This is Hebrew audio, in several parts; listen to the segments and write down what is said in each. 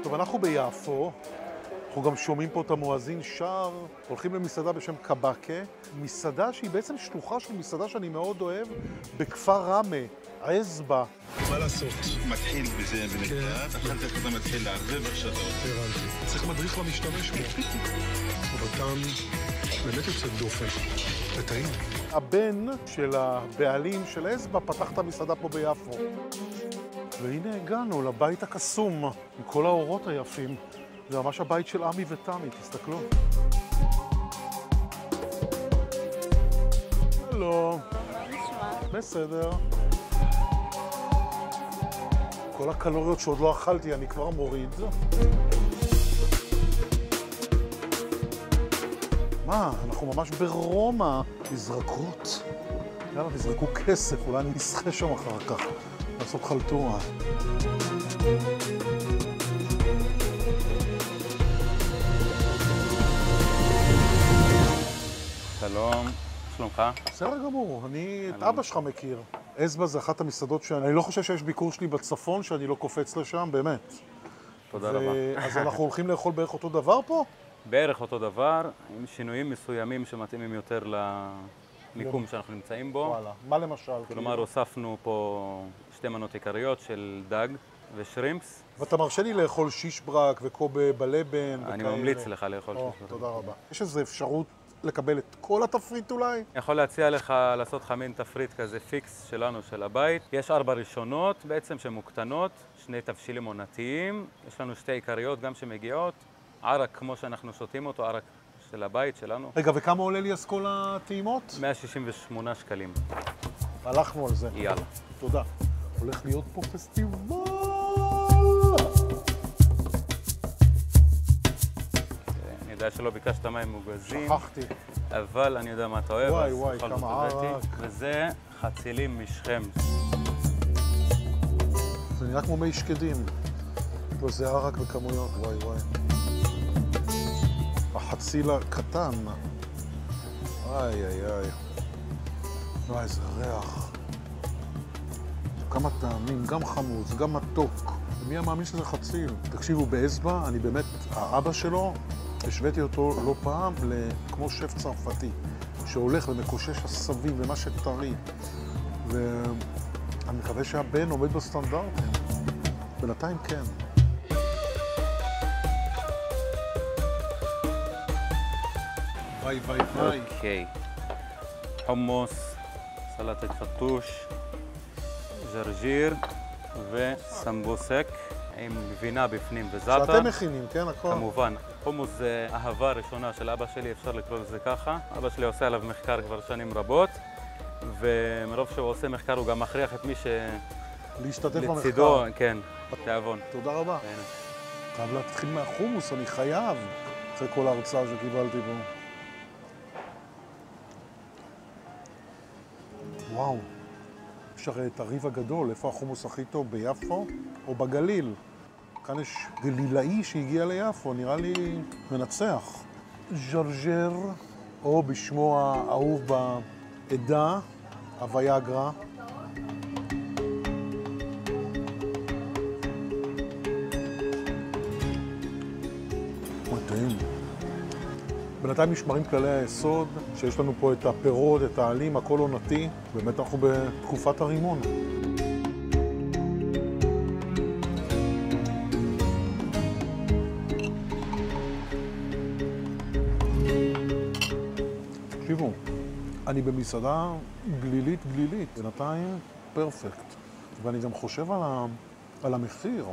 טוב, אנחנו ביפו, אנחנו גם שומעים פה את המואזין שר, הולכים למסעדה בשם קבקה, מסעדה שהיא בעצם שלוחה של מסעדה שאני מאוד אוהב, בכפר ראמה, עזבה. מה לעשות? מתחיל בזה ונקראת, אחר כך אתה מתחיל לערבב עכשיו. הבנתי. צריך מדריך למשתמש בו. אבל טעם באמת יוצא דופן. וטעים. הבן של הבעלים של עזבה פתח את המסעדה פה ביפו. והנה הגענו לבית הקסום, עם כל האורות היפים. זה ממש הבית של עמי ותמי, תסתכלו. הלו. בסדר. כל הקלוריות שעוד לא אכלתי, אני כבר מוריד. מה? אנחנו ממש ברומא. מזרקות. יאללה, תזרקו כסף, אולי אני אסחה שם אחר כך. לעשות חלטורה. שלום, שלומך? בסדר גמור, אני את אבא שלך מכיר. עזבה זה אחת המסעדות שאני לא חושב שיש ביקור שלי בצפון שאני לא קופץ לשם, באמת. תודה רבה. אז אנחנו הולכים לאכול בערך אותו דבר פה? בערך אותו דבר, עם שינויים מסוימים שמתאימים יותר למיקום שאנחנו נמצאים בו. וואלה, מה למשל? כלומר, הוספנו פה שתי מנות עיקריות של דג ושרימפס. ואתה מרשה לי לאכול שיש ברק וקובה בלבן וכאלה? אני ממליץ לך לאכול שיש ברק. תודה רבה. יש איזו אפשרות לקבל את כל התפריט אולי? אני יכול להציע לך לעשות לך מין תפריט כזה פיקס שלנו, של הבית. יש 4 ראשונות בעצם שמוקטנות, 2 תבשילים עונתיים. יש לנו 2 עיקריות גם שמגיעות. ערק כמו שאנחנו שותים אותו, ערק של הבית שלנו. רגע, וכמה עולה לי אז כל הטעימות? 168 שקלים. הלכנו על זה. יאללה. תודה. הולך להיות פה פסטיבל. אני יודע שלא ביקשת מים מוגזים. שכחתי. אבל אני יודע מה אתה אוהב. וואי וואי, כמה ערק. וזה חצילים משכם. זה נראה כמו מי שקדים. זה ערק בכמויות, וואי וואי. החציל הקטן. איי איי איי. וואי, איזה ריח. כמה טעמים, גם חמוץ, גם מתוק. מי המאמין שזה חציל? תקשיבו, בעזבה, אני באמת, האבא שלו, השוויתי אותו לא פעם כמו שף צרפתי, שהולך ומקושש עשבים ומה שטרי. ואני מקווה שהבן עומד בסטנדרטים. בינתיים כן. ביי ביי ביי. אוקיי. חומוס, סלטת פטוש, ג'רג'יר וסמבוסק עם גבינה בפנים וזאטה. שאתם מכינים, כן? הכל. כמובן. חומוס זה אהבה ראשונה של אבא שלי, אפשר לקרוא לזה ככה. אבא שלי עושה עליו מחקר כבר שנים רבות, ומרוב שהוא עושה מחקר הוא גם מכריח את מי להשתתף במחקר. לצידו, כן, תיאבון. תודה רבה. חייב להתחיל מהחומוס, אני חייב, אחרי כל ההרצאה שקיבלתי פה. וואו, יש הרי את הריב הגדול, איפה החומוס הכי טוב, ביפו או בגליל? כאן יש גלילאי שהגיע ליפו, נראה לי מנצח. ז'רג'ר, או בשמו האהוב בעדה, הוויאגרה. מדהים. בינתיים נשמרים כללי היסוד, שיש לנו פה את הפירות, את העלים, הכל עונתי. באמת אנחנו בתקופת הרימון. תקשיבו, אני במסעדה גלילית, בינתיים פרפקט. ואני גם חושב על המחיר.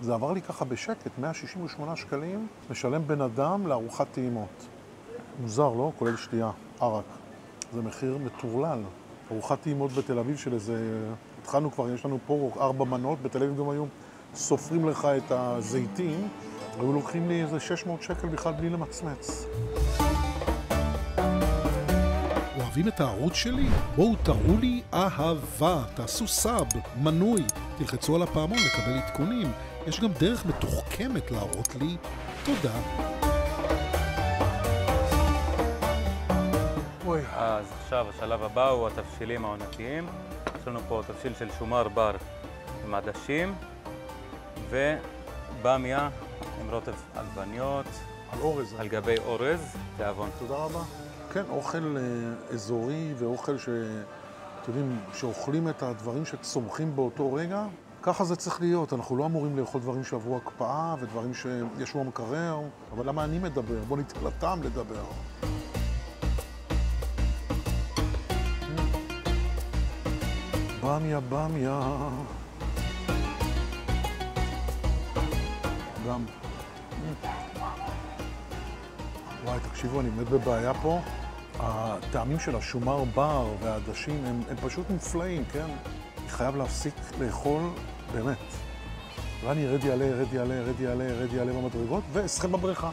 זה עבר לי ככה בשקט, 168 שקלים, משלם בן אדם לארוחת טעימות. מוזר, לא? כולל שתייה, ערק. זה מחיר מטורלל. ארוחת טעימות בתל אביב של איזה... התחלנו כבר, יש לנו פה 4 מנות, בתל אביב גם היום סופרים לך את הזיתים, והיו לוקחים לי איזה 600 שקל בכלל בלי למצמץ. אוהבים את הערוץ שלי? בואו תראו לי אהבה, תעשו סאב, מנוי, תלחצו על הפעמון לקבל עדכונים. יש גם דרך מתוחכמת להראות לי תודה. אז עכשיו השלב הבא הוא התבשילים העונתיים, יש לנו פה תבשיל של שומר בר עם עדשים, ובמיה עם רוטב עגבניות, על אורז. על גבי אורז, תיאבון. תודה רבה. כן, אוכל אזורי ואוכל אתם יודעים, שאוכלים את הדברים שצומחים באותו רגע, ככה זה צריך להיות. אנחנו לא אמורים לאכול דברים שעברו הקפאה ודברים שישבו המקרר, אבל למה אני מדבר? בוא ניתן לטעם לדבר. במיה, במיה. גם. וואי, תקשיבו, אני באמת בבעיה פה. הטעמים של השומר בר והעדשים הם פשוט מופלאים, כן? אני חייב להפסיק לאכול, באמת. ואני ירד יעלה במדרגות ואשחה בבריכה.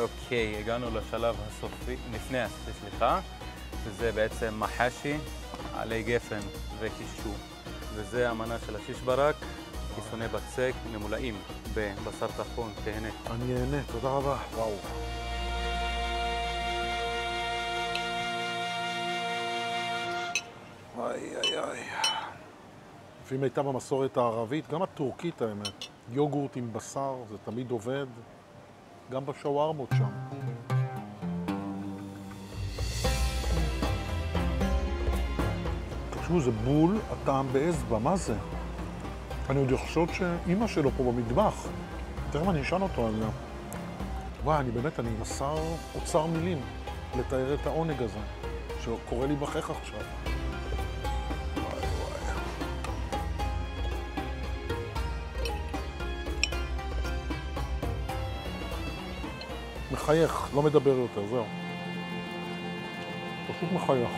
אוקיי, הגענו לשלב הסופי, לפני הסופי, סליחה, שזה בעצם מחשי, עלי גפן וקישו. וזה המנה של השיש ברק, כיסוני בצק ממולאים בבשר טחון, תהנה. אני אהנה, תודה רבה. וואו. איי. לפי מיטב המסורת הערבית, גם הטורקית האמת, יוגורט עם בשר, זה תמיד עובד, גם בשווארמות שם. תקשיבו, זה בול הטעם באצבע, מה זה? אני עוד חושב שאימא שלו פה במטבח. תכף אני אשאל אותו על זה. וואי, אני מסר אוצר מילים לתאר את העונג הזה, שקורא לי בחך עכשיו. וואי. מחייך, לא מדבר יותר, זהו. פשוט מחייך.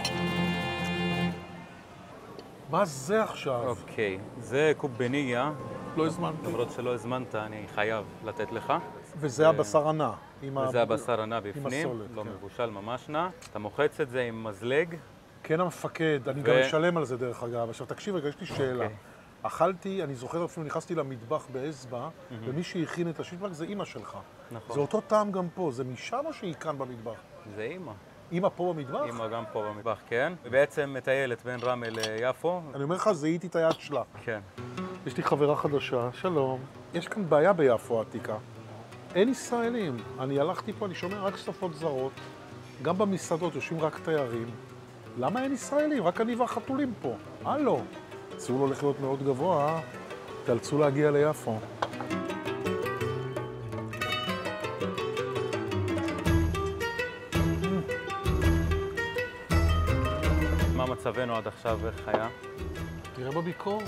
מה זה עכשיו? אוקיי, זה קובניה. לא הזמנתי. למרות שלא הזמנת, אני חייב לתת לך. וזה הבשר הנע. וזה הבשר הנע בפנים, לא מבושל, ממש נע. אתה מוחץ את זה עם מזלג. כן, המפקד, אני גם משלם על זה דרך אגב. עכשיו תקשיב רגע, יש לי שאלה. אכלתי, אני זוכר אפילו, נכנסתי למטבח באצבע, ומי שהכין את השיש ברק זה אימא שלך. נכון. זה אותו טעם גם פה, זה משם או שהיא כאן במטבח? זה אימא. אימא פה במטבח? אימא גם פה במטבח, כן. ובעצם מטיילת בין רמלה ליפו. אני אומר לך, זיהיתי את היד שלה. כן. יש לי חברה חדשה, שלום. יש כאן בעיה ביפו העתיקה. אין ישראלים. אני הלכתי פה, אני שומע רק שפות זרות. גם במסעדות יושבים רק תיירים. למה אין ישראלים? רק אני והחתולים פה. הלו. הציור הולך להיות מאוד גבוה, תאלצו להגיע ליפו. מה מצבנו עד עכשיו, איך היה? תראה בביקור,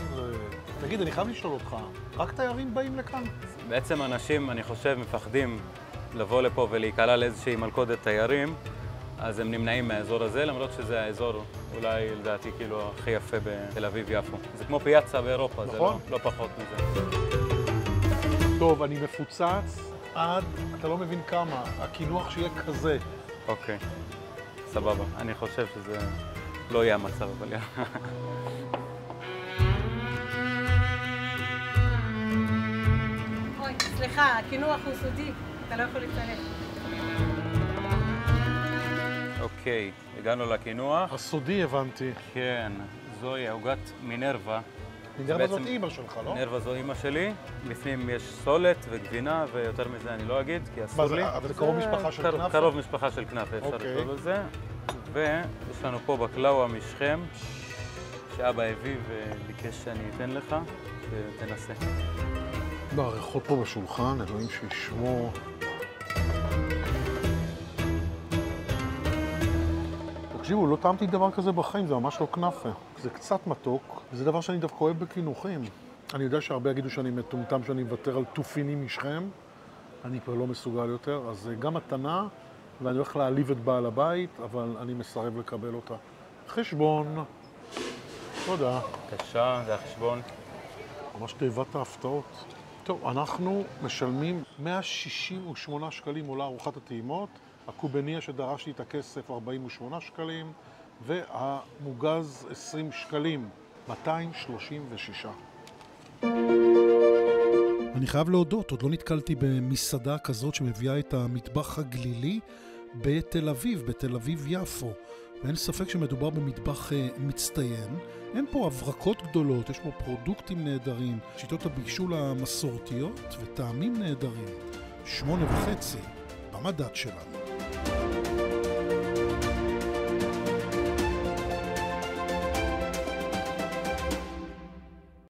תגיד, אני חייב לשאול אותך, רק תיירים באים לכאן? בעצם אנשים, אני חושב, מפחדים לבוא לפה ולהיקלע לאיזושהי מלכודת תיירים, אז הם נמנעים מהאזור הזה, למרות שזה האזור אולי לדעתי כאילו הכי יפה בתל אביב-יפו. זה כמו פיאצה באירופה, נכון? זה לא פחות מזה. טוב, אני מפוצץ עד, אתה לא מבין כמה, הקינוח שיהיה כזה. אוקיי, סבבה. אני חושב שזה לא יהיה המצב, אבל יהיה. אוי, סליחה, הקינוח הוא סודי, אתה לא יכול לצלם. אוקיי, הגענו לקינוח. הסודי הבנתי. כן, זוהי עוגת מינרווה. מינרווה זאת אימא שלך, לא? מינרווה זו אימא שלי. בפנים יש סולת וגבינה, ויותר מזה אני לא אגיד, כי אסור לי. אבל זה קרוב משפחה של כנאפה? קרוב משפחה של כנאפה, אפשר לקרוא לזה. ויש לנו פה בקלאווה משכם, שאבא הביא וביקש שאני אתן לך, ותנסה. הריחות פה בשולחן, אלוהים שישמור. תקשיבו, לא טעמתי דבר כזה בחיים, זה ממש לא כנאפה. זה קצת מתוק, וזה דבר שאני דווקא אוהב בקינוחים. אני יודע שהרבה יגידו שאני מטומטם, שאני מוותר על תופינים משכם. אני כבר לא מסוגל יותר, אז גם מתנה, ואני הולך להעליב את בעל הבית, אבל אני מסרב לקבל אותה. חשבון. תודה. בבקשה, זה החשבון. ממש תיבת ההפתעות. טוב, אנחנו משלמים 168 שקלים עולה ארוחת הטעימות, הקובניה שדרשתי את הכסף 48 שקלים, והמוגז 20 שקלים, 236. אני חייב להודות, עוד לא נתקלתי במסעדה כזאת שמביאה את המטבח הגלילי בתל אביב יפו. ואין ספק שמדובר במטבח מצטיין. אין פה הברקות גדולות, יש פה פרודוקטים נהדרים, שיטות הבישול המסורתיות וטעמים נהדרים. 8.5 במדד שלנו.